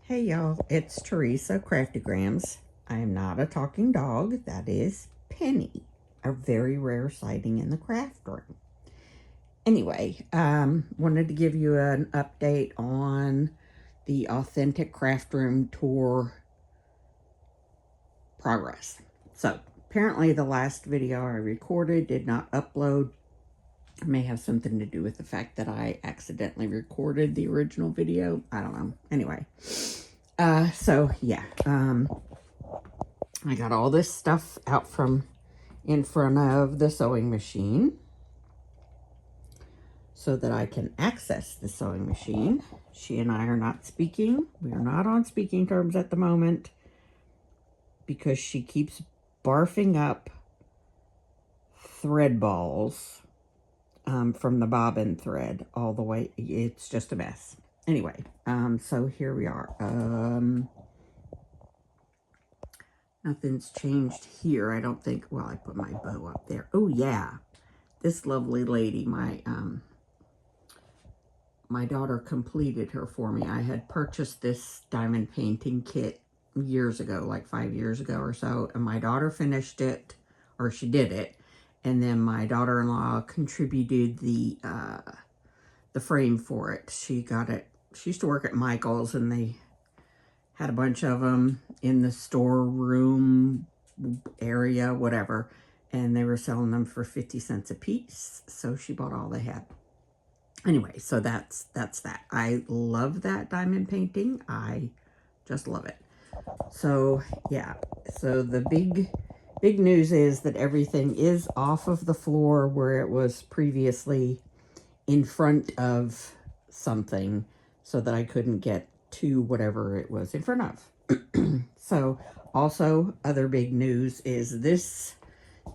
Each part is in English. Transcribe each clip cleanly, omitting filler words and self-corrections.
Hey y'all, it's Teresa Craftygrams. I am not a talking dog. That is Penny, a very rare sighting in the craft room. Anyway, wanted to give you an update on the authentic craft room tour progress. So apparently the last video I recorded did not upload. It may have something to do with the fact that I accidentally recorded the original video. I don't know. Anyway, so yeah, I got all this stuff out from in front of the sewing machine so that I can access the sewing machine. She and I are not speaking. We are not on speaking terms at the moment because she keeps barfing up thread balls from the bobbin thread all the way. It's just a mess. Anyway, so here we are. Nothing's changed here, I don't think. Well, I put my bow up there. Oh yeah, this lovely lady, my daughter completed her for me. I had purchased this diamond painting kit years ago, like 5 years ago or so, and my daughter finished it, or she did it, and then my daughter-in-law contributed the frame for it. She got it. She used to work at Michael's, and they had a bunch of them in the storeroom area, whatever, and they were selling them for 50 cents a piece, so she bought all they had. Anyway, so that's that. I love that diamond painting. I just love it. So yeah, so the big news is that everything is off of the floor where it was previously in front of something, so that I couldn't get to whatever it was in front of. So also other big news is this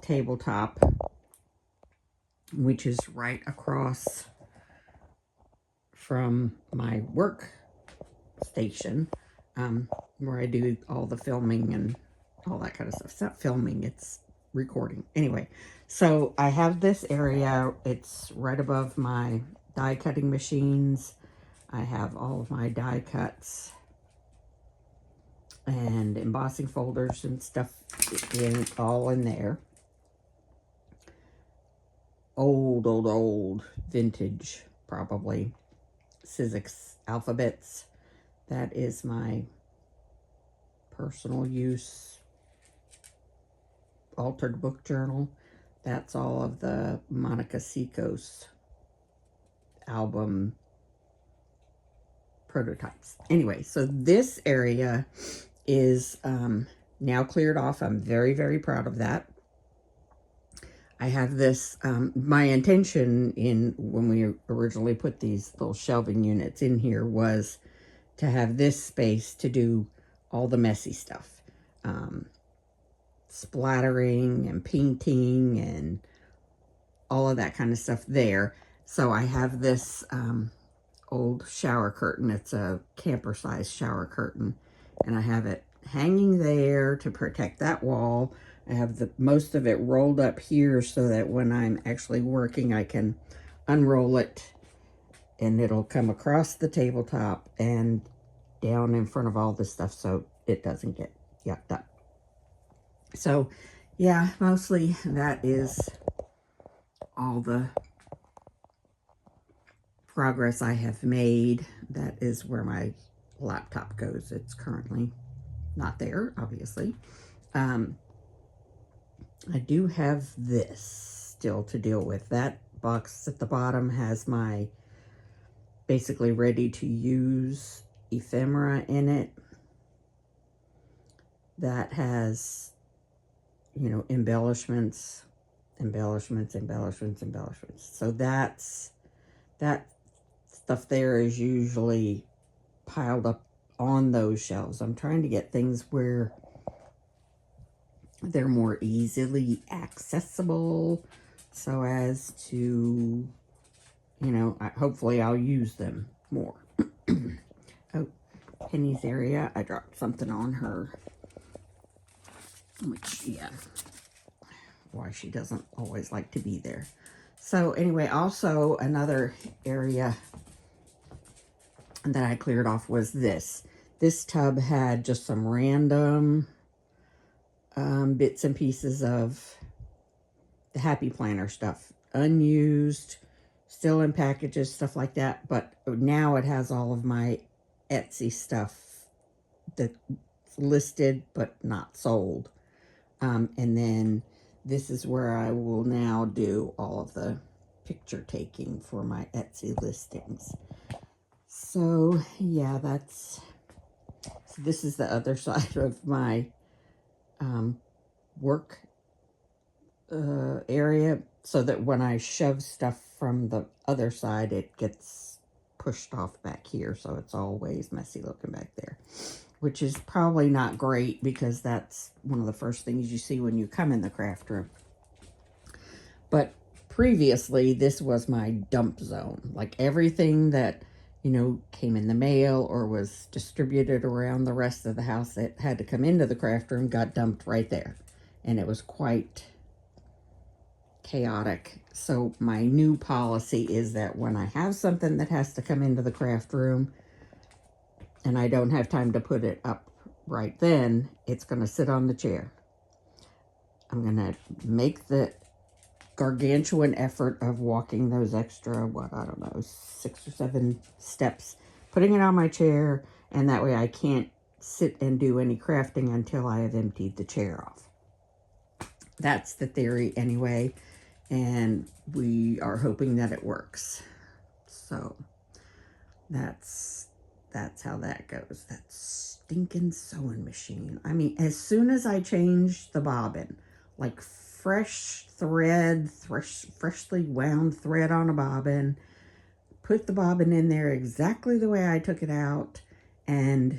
tabletop, which is right across from my work station, where I do all the filming and all that kind of stuff. It's not filming, it's recording. Anyway, so I have this area. It's right above my die cutting machines. I have all of my die cuts and embossing folders and stuff all in there. Old vintage, probably Sizzix alphabets. That is my personal use altered book journal. That's all of the Monica Seco's album prototypes. Anyway, so this area is now cleared off. I'm very proud of that. I have this, my intention when we originally put these little shelving units in here was to have this space to do all the messy stuff. Splattering and painting and all of that kind of stuff there. So I have this old shower curtain. It's a camper size shower curtain, and I have it hanging there to protect that wall. I have most of it rolled up here so that when I'm actually working, I can unroll it and it'll come across the tabletop and down in front of all this stuff so it doesn't get yucked up. So yeah, mostly that is all the progress I have made. That is where my laptop goes. It's currently not there, obviously. I do have this still to deal with. That box at the bottom has my basically ready to use ephemera in it. That has, you know, embellishments. So that stuff there is usually piled up on those shelves. I'm trying to get things where they're more easily accessible so as to, you know, hopefully I'll use them more. Oh, Penny's area. I dropped something on her, which, yeah, why she doesn't always like to be there. So anyway, also another area that I cleared off was this This tub had just some random bits and pieces of the Happy Planner stuff. Unused, still in packages, stuff like that. But now it has all of my Etsy stuff that's listed but not sold. And then this is where I will now do all of the picture taking for my Etsy listings. So yeah, so this is the other side of my work area, so that when I shove stuff from the other side, it gets pushed off back here, so it's always messy looking back there, which is probably not great because that's one of the first things you see when you come in the craft room. But previously, this was my dump zone. Like everything that, you know, came in the mail or was distributed around the rest of the house that had to come into the craft room got dumped right there. And it was quite chaotic. So my new policy is that when I have something that has to come into the craft room and I don't have time to put it up right then, it's going to sit on the chair. I'm going to make the gargantuan effort of walking those extra, what, I don't know, 6 or 7 steps, putting it on my chair, and that way I can't sit and do any crafting until I have emptied the chair off. That's the theory anyway, and we are hoping that it works. So that's how that goes. That stinking sewing machine. I mean, as soon as I change the bobbin, like fresh thread, freshly wound thread on a bobbin, put the bobbin in there exactly the way I took it out, and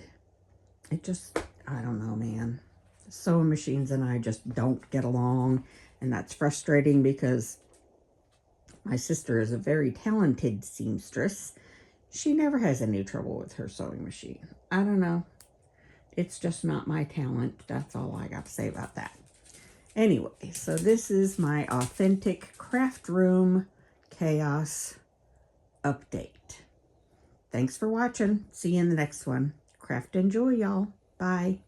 it just, I don't know, man. Sewing machines and I just don't get along, and that's frustrating because my sister is a very talented seamstress. She never has any trouble with her sewing machine. I don't know. It's just not my talent. That's all I got to say about that. Anyway, so this is my authentic craft room chaos update. Thanks for watching. See you in the next one. Craft and joy, y'all. Bye.